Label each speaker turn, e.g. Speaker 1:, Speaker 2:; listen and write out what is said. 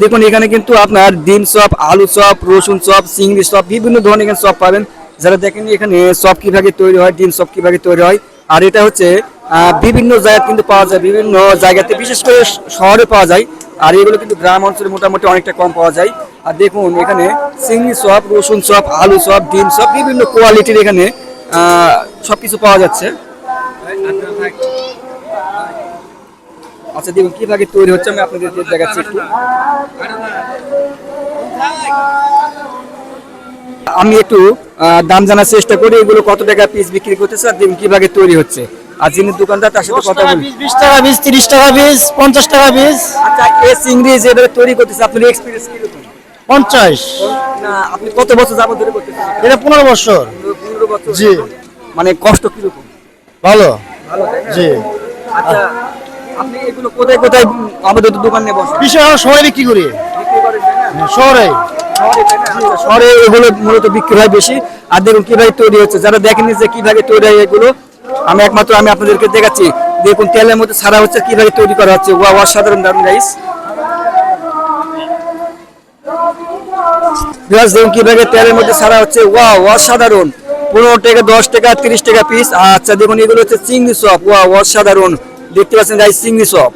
Speaker 1: দেখুন এখানে কিন্তু আপনার ডিম চপ, আলু চপ, রসুন চপ, চিংড়ি চপ বিভিন্ন ধরনের এখানে চপ পাবেন। যারা দেখেন এখানে চপ কিভাবে তৈরি হয়, ডিম চপ কিভাবে তৈরি হয়। আর এটা হচ্ছে বিভিন্ন জায়গায় কিন্তু পাওয়া যায়, বিভিন্ন জায়গাতে বিশেষ করে শহরে পাওয়া যায়। আর এগুলো কিন্তু গ্রাম অঞ্চলে মোটামুটি অনেকটা কম পাওয়া যায়। আর দেখুন এখানে চিংড়ি চপ, রসুন চপ, আলু চপ, ডিম চপ বিভিন্ন কোয়ালিটির এখানে সবকিছু পাওয়া যাচ্ছে। আচ্ছা দেখুন কিভাবে তৈরি হচ্ছে আমি আপনাদের দেখাচ্ছি একটু। আমি একটু দাম জানার চেষ্টা করি এগুলো কত টাকা পিস বিক্রি করতেছে আর দেখুন কিভাবে তৈরি হচ্ছে। আর যিনি দোকানদার তার সাথে কথা বলি।
Speaker 2: 20 টাকা পিস, 30 টাকা পিস, 50 টাকা পিস।
Speaker 1: আচ্ছা এই চিংড়ি যেভাবে তৈরি করতেছে আপনার এক্সপিরিয়েন্স কিরকম?
Speaker 2: 50।
Speaker 1: না আপনি কত বছর যাবত ধরে করতেছেন?
Speaker 2: এটা 15 বছর।
Speaker 1: 15 বছর।
Speaker 2: জি।
Speaker 1: মানে কষ্ট কিরকম?
Speaker 2: ভালো।
Speaker 1: ভালো তাই না?
Speaker 2: জি।
Speaker 1: আচ্ছা আপনি এগুলো কোথায় কোথায় আমাদের তো দোকানে বসে
Speaker 2: বিশেষ আমরা শহরে বিক্রি করি।
Speaker 1: বিক্রি করেন তাই না?
Speaker 2: শহরে।
Speaker 1: শহরে তাই না? আচ্ছা, শহরে এগুলো মূলত বিক্রি হয় বেশি। আর দেখুন কিভাবে তৈরি হচ্ছে, যারা দেখেনি যে কিভাবে তৈরি হয় এগুলো আমি আপনাদেরকে দেখাচ্ছি। দেখুন তেলের মধ্যে ছাড়া হচ্ছে কিভাবে তৈরি করা হচ্ছে। ওয়া অসাধারণ দারুণ গাইস। দেখুন কিভাবে তেলের মধ্যে ছাড়া হচ্ছে। ওয়া অসাধারণ। 15 টাকা, 10 টাকা, 30 টাকা পিস। আচ্ছা দেখুন এগুলো হচ্ছে চিংড়ি চপ। ওয়া অসাধারণ। দেখতে পাচ্ছেন গাইস চিংড়ি চপ।